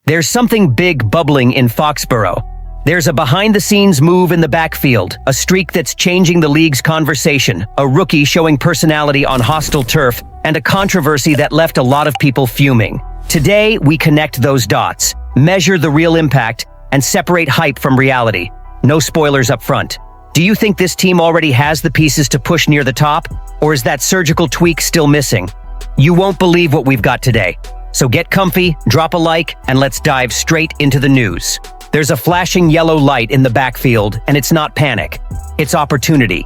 There's something big bubbling in Foxboro. There's a behind-the-scenes move in the backfield, a streak that's changing the league's conversation, a rookie showing personality on hostile turf, and a controversy that left a lot of people fuming. Today, we connect those dots, measure the real impact, and separate hype from reality. No spoilers up front. Do you think this team already has the pieces to push near the top, or is that surgical tweak still missing? You won't believe what we've got today. So get comfy, drop a like, and let's dive straight into the news. There's a flashing yellow light in the backfield, and it's not panic. It's opportunity.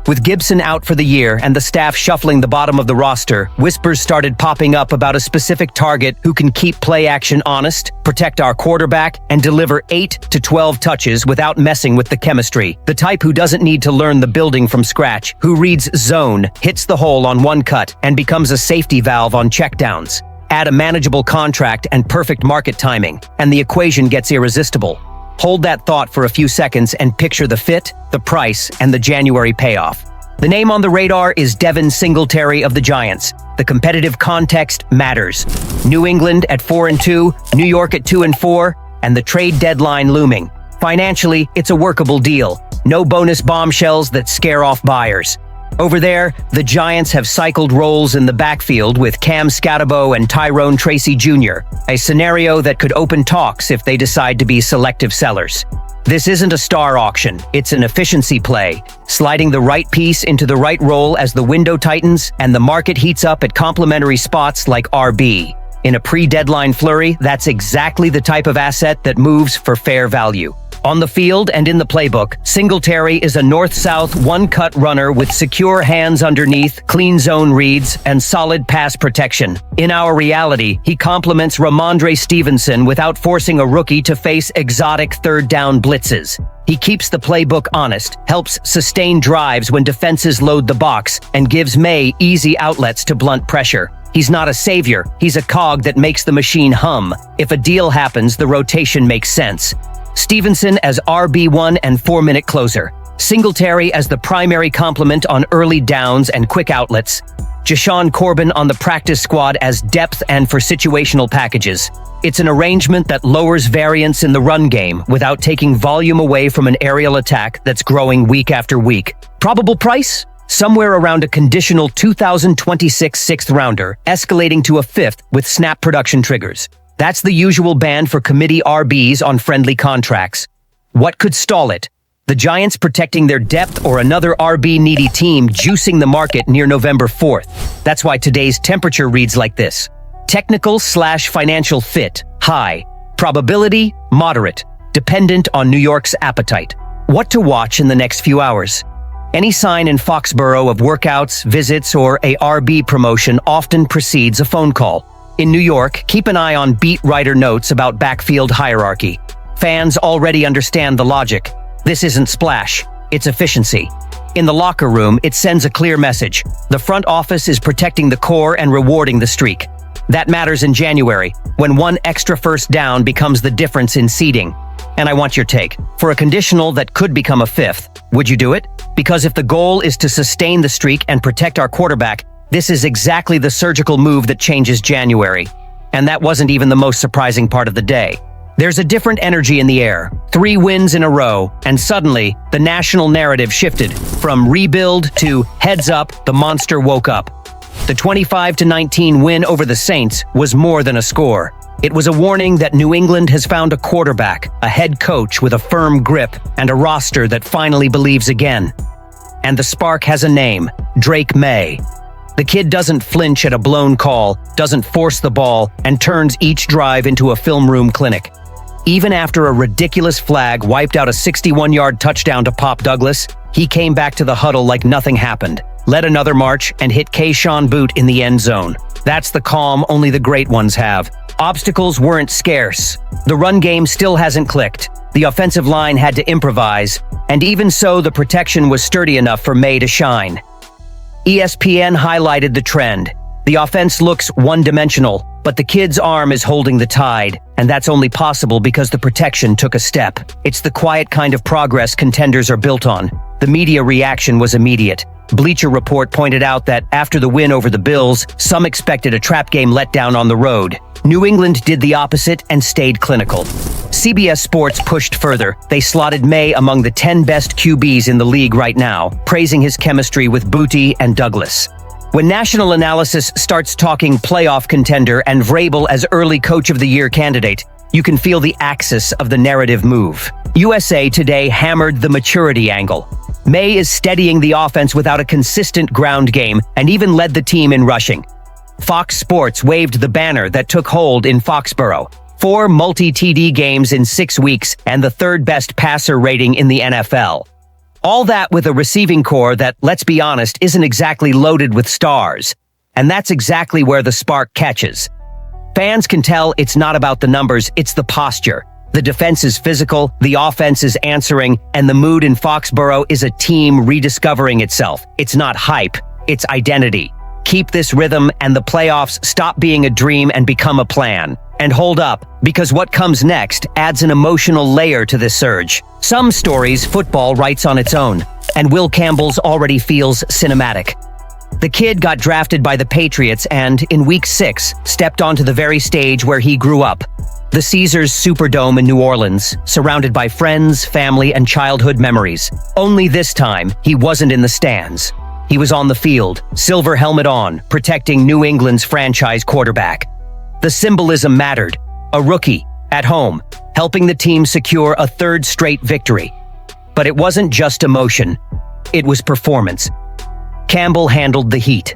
With Gibson out for the year and the staff shuffling the bottom of the roster, whispers started popping up about a specific target who can keep play action honest, protect our quarterback, and deliver 8 to 12 touches without messing with the chemistry. The type who doesn't need to learn the building from scratch, who reads zone, hits the hole on one cut, and becomes a safety valve on checkdowns. Add a manageable contract and perfect market timing, and the equation gets irresistible. Hold that thought for a few seconds and picture the fit, the price, and the January payoff. The name on the radar is Devin Singletary of the Giants. The competitive context matters. New England at 4-2, New York at 2-4, and the trade deadline looming. Financially, it's a workable deal. No bonus bombshells that scare off buyers. Over there, the Giants have cycled roles in the backfield with Cam Scatabo and Tyrone Tracy Jr., a scenario that could open talks if they decide to be selective sellers. This isn't a star auction, it's an efficiency play, sliding the right piece into the right role as the window tightens and the market heats up at complementary spots like RB. In a pre-deadline flurry, that's exactly the type of asset that moves for fair value. On the field and in the playbook, Singletary is a north-south one-cut runner with secure hands underneath, clean zone reads, and solid pass protection. In our reality, he complements Ramondre Stevenson without forcing a rookie to face exotic third-down blitzes. He keeps the playbook honest, helps sustain drives when defenses load the box, and gives Maye easy outlets to blunt pressure. He's not a savior, he's a cog that makes the machine hum. If a deal happens, the rotation makes sense. Stevenson as RB1 and 4-minute closer. Singletary as the primary complement on early downs and quick outlets. Jashawn Corbin on the practice squad as depth and for situational packages. It's an arrangement that lowers variance in the run game without taking volume away from an aerial attack that's growing week after week. Probable price? Somewhere around a conditional 2026 sixth rounder, escalating to a fifth with snap production triggers. That's the usual band for committee RBs on friendly contracts. What could stall it? The Giants protecting their depth or another RB-needy team juicing the market near November 4th. That's why today's temperature reads like this. Technical/financial fit, high. Probability, moderate. Dependent on New York's appetite. What to watch in the next few hours? Any sign in Foxboro of workouts, visits, or a RB promotion often precedes a phone call. In New York, keep an eye on beat writer notes about backfield hierarchy. Fans already understand the logic. This isn't splash, it's efficiency. In the locker room, it sends a clear message. The front office is protecting the core and rewarding the streak. That matters in January, when one extra first down becomes the difference in seeding. And I want your take. For a conditional that could become a fifth, would you do it? Because if the goal is to sustain the streak and protect our quarterback, this is exactly the surgical move that changes January. And that wasn't even the most surprising part of the day. There's a different energy in the air. 3 wins in a row, and suddenly, the national narrative shifted from rebuild to heads up, the monster woke up. The 25-19 win over the Saints was more than a score. It was a warning that New England has found a quarterback, a head coach with a firm grip, and a roster that finally believes again. And the spark has a name, Drake Maye. The kid doesn't flinch at a blown call, doesn't force the ball, and turns each drive into a film room clinic. Even after a ridiculous flag wiped out a 61-yard touchdown to Pop Douglas, he came back to the huddle like nothing happened, led another march, and hit Keyshawn Boot in the end zone. That's the calm only the great ones have. Obstacles weren't scarce. The run game still hasn't clicked. The offensive line had to improvise, and even so, the protection was sturdy enough for Maye to shine. ESPN highlighted the trend. The offense looks one-dimensional, but the kid's arm is holding the tide, and that's only possible because the protection took a step. It's the quiet kind of progress contenders are built on. The media reaction was immediate. Bleacher Report pointed out that after the win over the Bills, some expected a trap game letdown on the road. New England did the opposite and stayed clinical. CBS Sports pushed further. They slotted Maye among the 10 best QBs in the league right now, praising his chemistry with Booty and Douglas. When National Analysis starts talking playoff contender and Vrabel as early Coach of the Year candidate, you can feel the axis of the narrative move. USA Today hammered the maturity angle. Maye is steadying the offense without a consistent ground game and even led the team in rushing. Fox Sports waved the banner that took hold in Foxboro. 4 multi-TD games in 6 weeks and the third best passer rating in the NFL. All that with a receiving core that, let's be honest, isn't exactly loaded with stars. And that's exactly where the spark catches. Fans can tell it's not about the numbers, it's the posture. The defense is physical, the offense is answering, and the mood in Foxboro is a team rediscovering itself. It's not hype, it's identity. Keep this rhythm and the playoffs stop being a dream and become a plan. And hold up, because what comes next adds an emotional layer to this surge. Some stories football writes on its own, and Will Campbell's already feels cinematic. The kid got drafted by the Patriots and, in Week 6, stepped onto the very stage where he grew up. The Caesars Superdome in New Orleans, surrounded by friends, family, and childhood memories. Only this time, he wasn't in the stands. He was on the field, silver helmet on, protecting New England's franchise quarterback. The symbolism mattered. A rookie, at home, helping the team secure a third straight victory. But it wasn't just emotion. It was performance. Campbell handled the heat.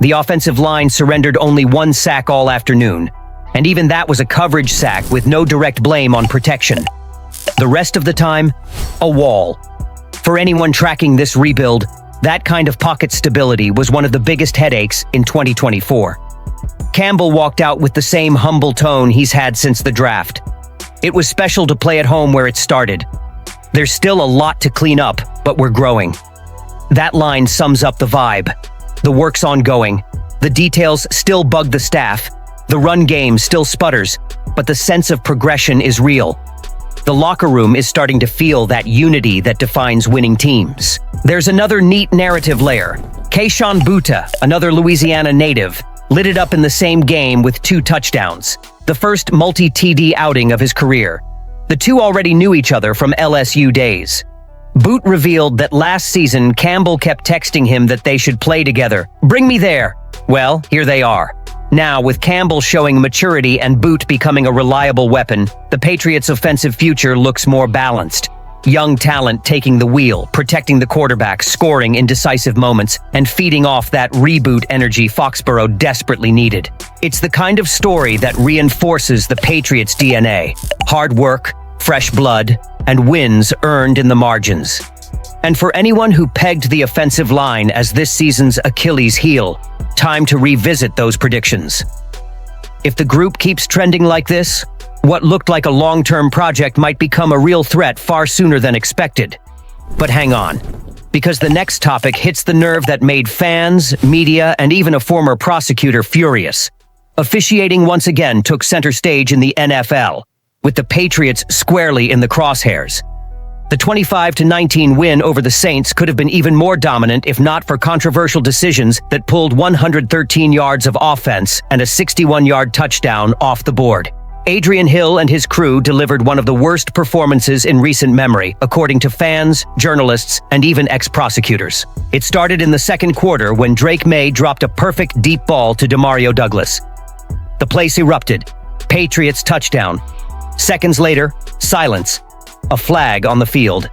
The offensive line surrendered only 1 sack all afternoon, and even that was a coverage sack with no direct blame on protection. The rest of the time, a wall. For anyone tracking this rebuild, that kind of pocket stability was one of the biggest headaches in 2024. Campbell walked out with the same humble tone he's had since the draft. It was special to play at home where it started. There's still a lot to clean up, but we're growing. That line sums up the vibe. The work's ongoing. The details still bug the staff. The run game still sputters, but the sense of progression is real. The locker room is starting to feel that unity that defines winning teams. There's another neat narrative layer. Kayshon Boutte, another Louisiana native, lit it up in the same game with 2 touchdowns, the first multi-TD outing of his career. The two already knew each other from LSU days. Boot revealed that last season Campbell kept texting him that they should play together. Bring me there. Well, here they are. Now, with Campbell showing maturity and Boot becoming a reliable weapon, the Patriots' offensive future looks more balanced. Young talent taking the wheel, protecting the quarterback, scoring in decisive moments, and feeding off that reboot energy Foxboro desperately needed. It's the kind of story that reinforces the Patriots' DNA. Hard work, fresh blood, and wins earned in the margins. And for anyone who pegged the offensive line as this season's Achilles heel, time to revisit those predictions. If the group keeps trending like this, what looked like a long-term project might become a real threat far sooner than expected. But hang on, because the next topic hits the nerve that made fans, media, and even a former prosecutor furious. Officiating once again took center stage in the NFL, with the Patriots squarely in the crosshairs. The 25-19 win over the Saints could have been even more dominant if not for controversial decisions that pulled 113 yards of offense and a 61-yard touchdown off the board. Adrian Hill and his crew delivered one of the worst performances in recent memory, according to fans, journalists, and even ex-prosecutors. It started in the second quarter when Maye dropped a perfect deep ball to Demario Douglas. The place erupted. Patriots touchdown. Seconds later, silence. A flag on the field.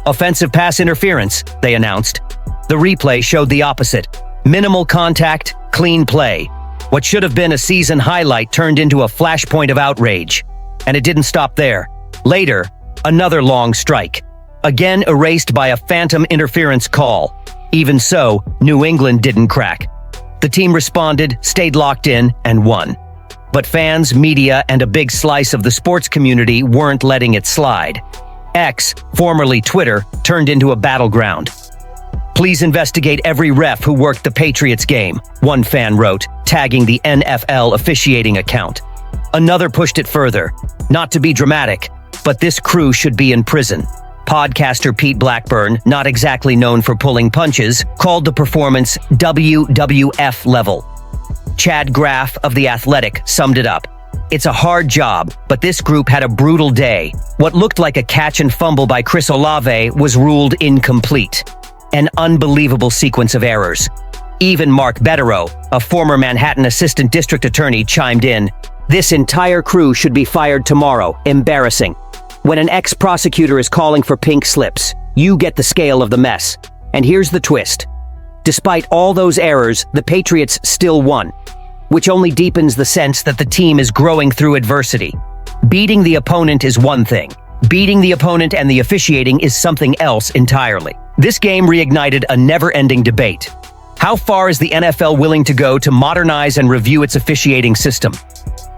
Offensive pass interference, they announced. The replay showed the opposite. Minimal contact, clean play. What should have been a season highlight turned into a flashpoint of outrage. And it didn't stop there. Later, another long strike. Again erased by a phantom interference call. Even so, New England didn't crack. The team responded, stayed locked in, and won. But fans, media, and a big slice of the sports community weren't letting it slide. X, formerly Twitter, turned into a battleground. Please investigate every ref who worked the Patriots game, one fan wrote, tagging the NFL officiating account. Another pushed it further. Not to be dramatic, but this crew should be in prison. Podcaster Pete Blackburn, not exactly known for pulling punches, called the performance WWF level. Chad Graff of The Athletic summed it up. It's a hard job, but this group had a brutal day. What looked like a catch and fumble by Chris Olave was ruled incomplete. An unbelievable sequence of errors. Even Mark Betterow, a former Manhattan assistant district attorney, chimed in. This entire crew should be fired tomorrow. Embarrassing. When an ex-prosecutor is calling for pink slips, you get the scale of the mess. And here's the twist. Despite all those errors, the Patriots still won, which only deepens the sense that the team is growing through adversity. Beating the opponent is one thing. Beating the opponent and the officiating is something else entirely. This game reignited a never-ending debate. How far is the NFL willing to go to modernize and review its officiating system?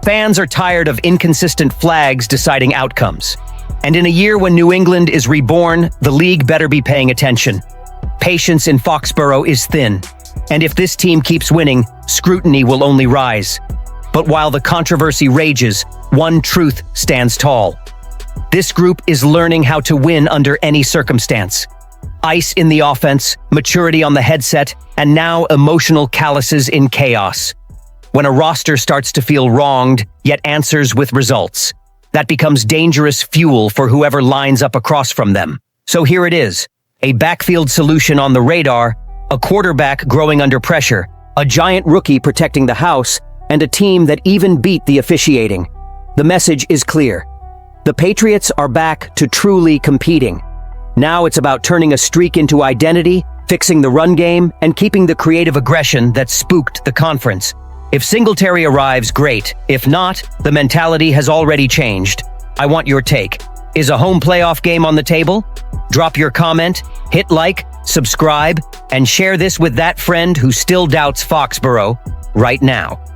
Fans are tired of inconsistent flags deciding outcomes. And in a year when New England is reborn, the league better be paying attention. Patience in Foxboro is thin. And if this team keeps winning, scrutiny will only rise. But while the controversy rages, one truth stands tall. This group is learning how to win under any circumstance. Ice in the offense, maturity on the headset, and now emotional calluses in chaos. When a roster starts to feel wronged, yet answers with results, that becomes dangerous fuel for whoever lines up across from them. So here it is, a backfield solution on the radar, a quarterback growing under pressure, a giant rookie protecting the house, and a team that even beat the officiating. The message is clear. The Patriots are back to truly competing. Now it's about turning a streak into identity, fixing the run game, and keeping the creative aggression that spooked the conference. If Singletary arrives, great. If not, the mentality has already changed. I want your take. Is a home playoff game on the table? Drop your comment, hit like, subscribe, and share this with that friend who still doubts Foxboro right now.